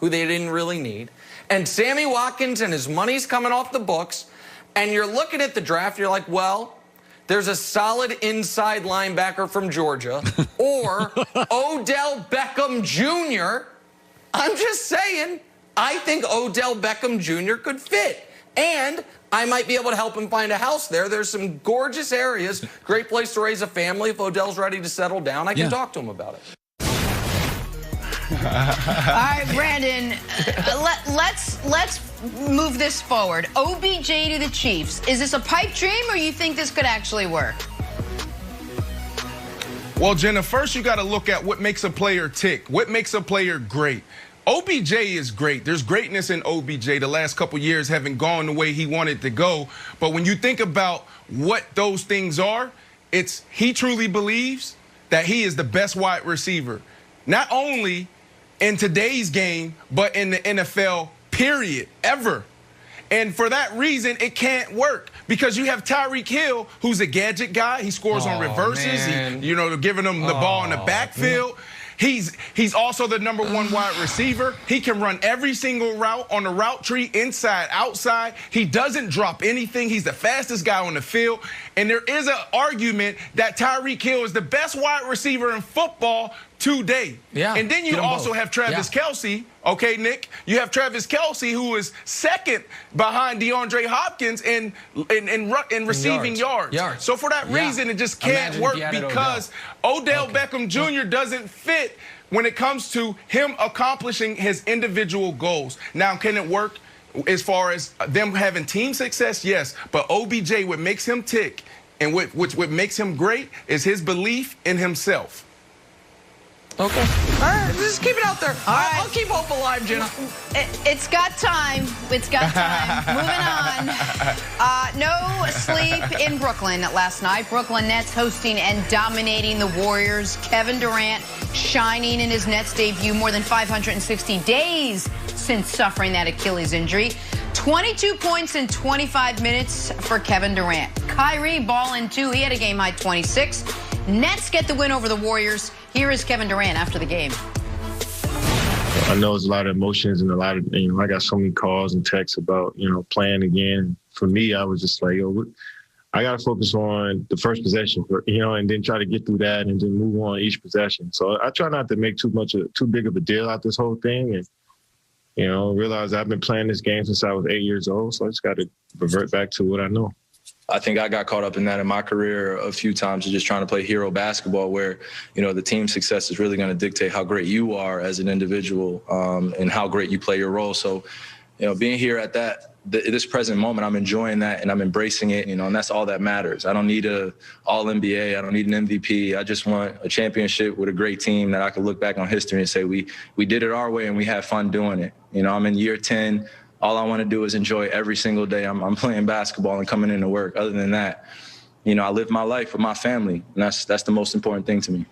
who they didn't really need, and Sammy Watkins and his money's coming off the books, and you're looking at the draft, you're like, well, there's a solid inside linebacker from Georgia, or Odell Beckham Jr. I'm just saying, I think Odell Beckham Jr. could fit. And I might be able to help him find a house there. There's some gorgeous areas. Great place to raise a family. If Odell's ready to settle down, I can talk to him about it. All right, Brandon, let's move this forward. OBJ to the Chiefs. Is this a pipe dream, or you think this could actually work? Well, Jenna, first you got to look at what makes a player tick, what makes a player great. OBJ is great. There's greatness in OBJ. The last couple years haven't gone the way he wanted to go. But when you think about what those things are, it's he truly believes that he is the best wide receiver, not only in today's game, but in the NFL, period, ever. And for that reason, it can't work because you have Tyreek Hill, who's a gadget guy. He scores on reverses. He, giving them the ball in the backfield. He's also the #1 wide receiver. He can run every single route on the route tree, inside, outside. He doesn't drop anything. He's the fastest guy on the field. And there is an argument that Tyreek Hill is the best wide receiver in football today. Yeah. And then you also have Travis Kelce. Okay, Nick, you have Travis Kelce, who is second behind DeAndre Hopkins in receiving yards. So for that reason, it just can't work because Odell Beckham Jr. doesn't fit when it comes to him accomplishing his individual goals. Now, can it work as far as them having team success? Yes, but OBJ, what makes him tick and what makes him great is his belief in himself. Okay. All right, just keep it out there. All right. I'll keep hope alive, Jenna. It's got time. It's got time. Moving on. No sleep in Brooklyn last night. Brooklyn Nets hosting and dominating the Warriors. Kevin Durant shining in his Nets debut more than 560 days since suffering that Achilles injury. 22 points in 25 minutes for Kevin Durant. Kyrie balling too. He had a game-high 26. Nets get the win over the Warriors. Here is Kevin Durant after the game. I know it's a lot of emotions and a lot of, I got so many calls and texts about, playing again. For me, I was just like, I got to focus on the first possession, and then try to get through that and then move on each possession. So I try not to make too big of a deal out this whole thing. And, realize I've been playing this game since I was 8 years old. So I just got to revert back to what I know. I think I got caught up in that in my career a few times, just trying to play hero basketball where, the team success is really going to dictate how great you are as an individual and how great you play your role. So, being here at this present moment, I'm enjoying that and I'm embracing it, and that's all that matters. I don't need a All-NBA. I don't need an MVP. I just want a championship with a great team that I can look back on history and say we did it our way and we had fun doing it. I'm in year 10. All I want to do is enjoy every single day I'm playing basketball and coming into work. Other than that, I live my life with my family, and that's the most important thing to me.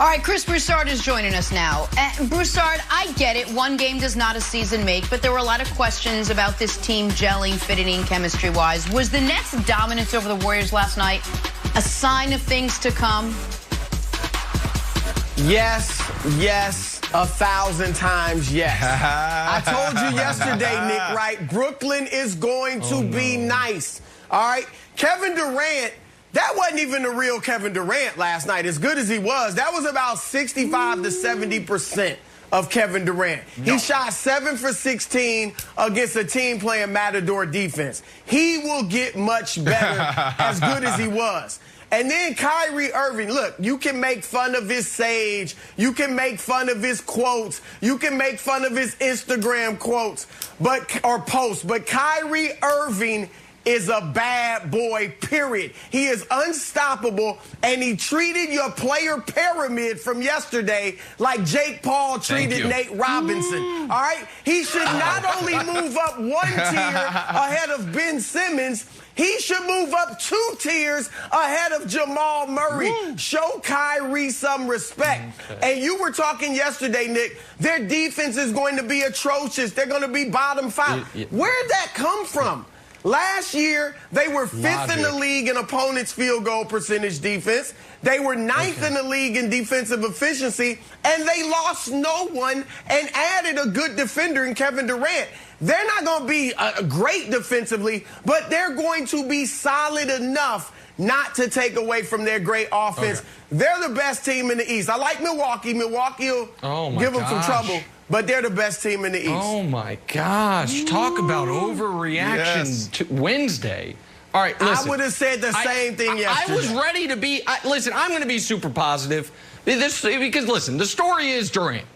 All right, Chris Broussard is joining us now. Broussard, I get it. One game does not a season make, but there were a lot of questions about this team gelling, fitting in chemistry-wise. Was the Nets' dominance over the Warriors last night a sign of things to come? Yes, 1,000 times yes. I told you yesterday, Nick, right? Brooklyn is going to be nice. All right? Kevin Durant, that wasn't even the real Kevin Durant last night. As good as he was, that was about 65 to 70% of Kevin Durant. He shot 7 for 16 against a team playing Matador defense. He will get much better as good as he was. And then Kyrie Irving, look, you can make fun of his sage. You can make fun of his quotes. You can make fun of his Instagram quotes or posts. But Kyrie Irving is a bad boy, period. He is unstoppable, and he treated your player pyramid from yesterday like Jake Paul treated Nate Robinson. All right? He should not only move up 1 tier ahead of Ben Simmons, he should move up 2 tiers ahead of Jamal Murray. Show Kyrie some respect. And you were talking yesterday, Nick, their defense is going to be atrocious. They're going to be bottom 5. Where'd that come from? Last year, they were 5th in the league in opponents' field goal percentage defense. They were 9th in the league in defensive efficiency, and they lost no one and added a good defender in Kevin Durant. They're not going to be great defensively, but they're going to be solid enough not to take away from their great offense. Okay. They're the best team in the East. I like Milwaukee. Milwaukee will give them some trouble, but they're the best team in the East. Oh, my gosh. Talk about overreaction to Wednesday. All right, listen. I would have said the same thing yesterday. I was ready to be listen, I'm going to be super positive. Because, listen, the story is Durant.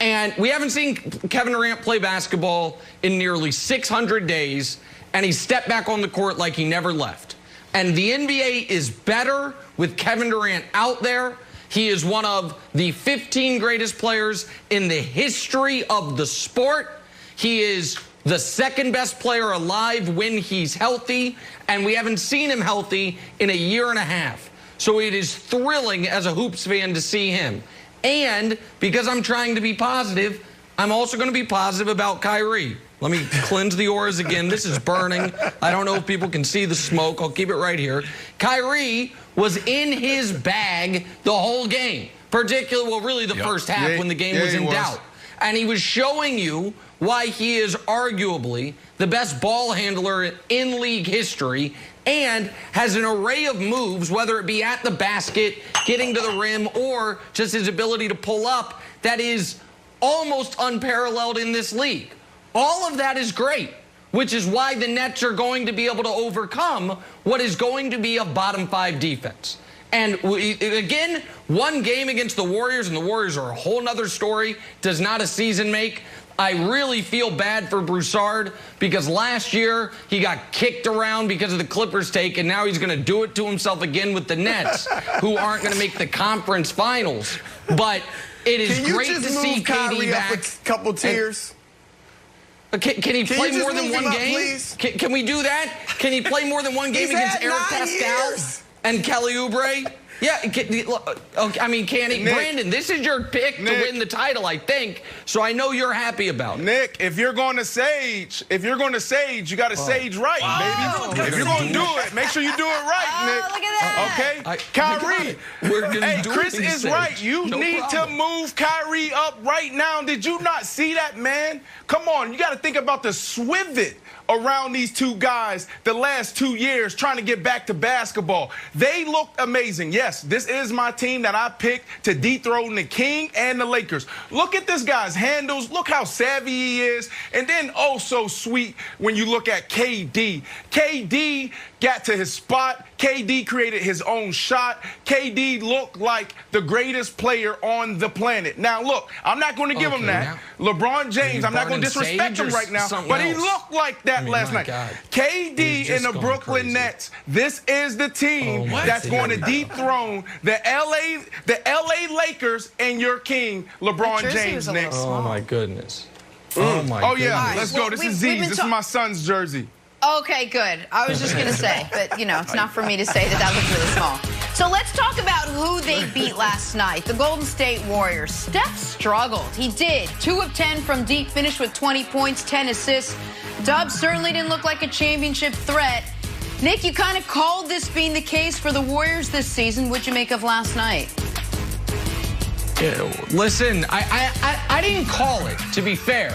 And we haven't seen Kevin Durant play basketball in nearly 600 days, and he stepped back on the court like he never left. And the NBA is better with Kevin Durant out there. He is one of the 15 greatest players in the history of the sport. He is the second best player alive when he's healthy, and we haven't seen him healthy in a year and a half. So it is thrilling as a hoops fan to see him. And because I'm trying to be positive, I'm also going to be positive about Kyrie. Let me cleanse the auras again. This is burning. I don't know if people can see the smoke. I'll keep it right here. Kyrie was in his bag the whole game, particularly, well, really the first half when the game was in doubt. And he was showing you why he is arguably the best ball handler in league history and has an array of moves, whether it be at the basket, getting to the rim, or just his ability to pull up, that is almost unparalleled in this league. All of that is great, which is why the Nets are going to be able to overcome what is going to be a bottom 5 defense. And again, one game against the Warriors, and the Warriors are a whole nother story, does not a season make. I really feel bad for Broussard because last year he got kicked around because of the Clippers take, and now he's going to do it to himself again with the Nets, who aren't going to make the conference finals. But it is great to see KD back. Up a couple tiers? Can he play more than one game? Can we do that? Can he play more than one game against Eric Pascal and Kelly Oubre? Yeah, I mean, can he? Nick, Brandon, this is your pick to win the title, I think. So I know you're happy about it. Nick, if you're going to sage, you got to sage right, baby. If you're going to do it, make sure you do it right, Nick. Look at that. Okay, Kyrie. Hey, Chris is right. You need to move Kyrie up right now. Did you not see that, man? Come on, you got to think about the swivot around these two guys the last 2 years trying to get back to basketball. They looked amazing. Yes, this is my team that I picked to dethrone the King and the Lakers. Look at this guy's handles. Look how savvy he is. And then oh so sweet when you look at KD. KD got to his spot. KD created his own shot. KD looked like the greatest player on the planet. Now, look, I'm not going to give him that. LeBron James, I'm not going to disrespect him right now, but he looked like that last night. KD and the Brooklyn Nets, this is the team that's going to dethrone the LA Lakers and your king, LeBron James, Nick. Oh, my goodness. Oh, my goodness. Yeah, let's go. This is Z's. This is my son's jersey. Okay, good. I was just going to say, but, you know, it's not for me to say that looks really small. So let's talk about who they beat last night, the Golden State Warriors. Steph struggled. He did. 2 of 10 from deep, finished with 20 points, 10 assists. Dub certainly didn't look like a championship threat. Nick, you kind of called this being the case for the Warriors this season. What'd you make of last night? Listen, I didn't call it, to be fair.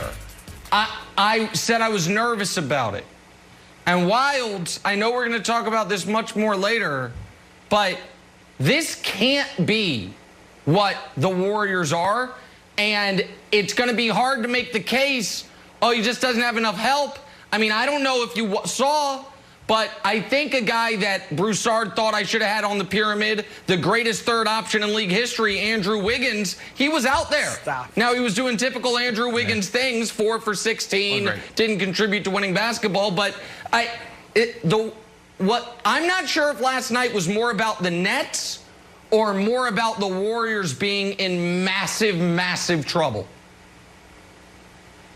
I said I was nervous about it. And Wilds, I know we're going to talk about this much more later, but this can't be what the Warriors are, and it's going to be hard to make the case, oh, he just doesn't have enough help. I mean, I don't know if you saw, but I think a guy that Broussard thought I should have had on the pyramid, the greatest third option in league history, Andrew Wiggins, he was out there. Stop. Now, he was doing typical Andrew Wiggins things, 4 for 16, didn't contribute to winning basketball, but I'm not sure if last night was more about the Nets or more about the Warriors being in massive, massive trouble.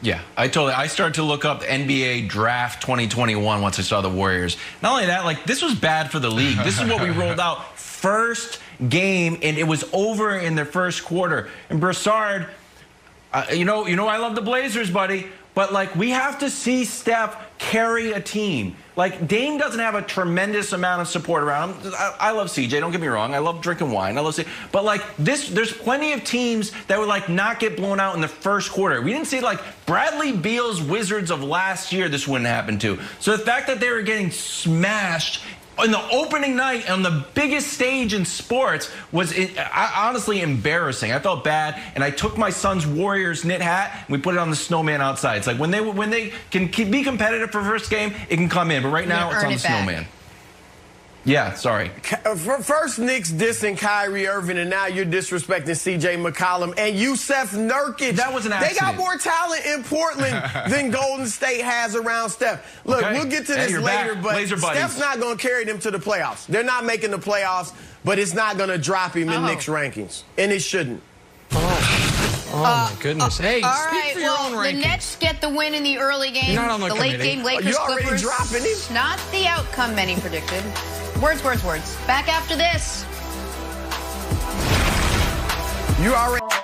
Yeah, I started to look up NBA Draft 2021 once I saw the Warriors. Not only that, like, this was bad for the league. This is what we rolled out. First game, and it was over in their first quarter. And Broussard, you know I love the Blazers, buddy, but like we have to see Steph carry a team. Like Dame doesn't have a tremendous amount of support around him. I love CJ, don't get me wrong. I love drinking wine. I love CJ. But like there's plenty of teams that would like not get blown out in the first quarter. We didn't see like Bradley Beal's Wizards of last year, this wouldn't happen to. So the fact that they were getting smashed in the opening night on the biggest stage in sports was honestly embarrassing. I felt bad, and I took my son's Warriors knit hat and we put it on the snowman outside. It's like when they can be competitive for first game, it can come in, but right now it's on the snowman. Yeah, sorry. First, Knicks dissing Kyrie Irving, and now you're disrespecting C.J. McCollum and Yusef Nurkic. That was an accident. They got more talent in Portland than Golden State has around Steph. Look, we'll get to this later, but Steph's not going to carry them to the playoffs. They're not making the playoffs, but it's not going to drop him in Knicks rankings, and it shouldn't. Oh, my goodness. Hey, all speak right, for your own rankings. The Nets get the win in the early game. You're not on the late game, Lakers, Clippers. Dropping him? Not the outcome many predicted. Words. Back after this. You already...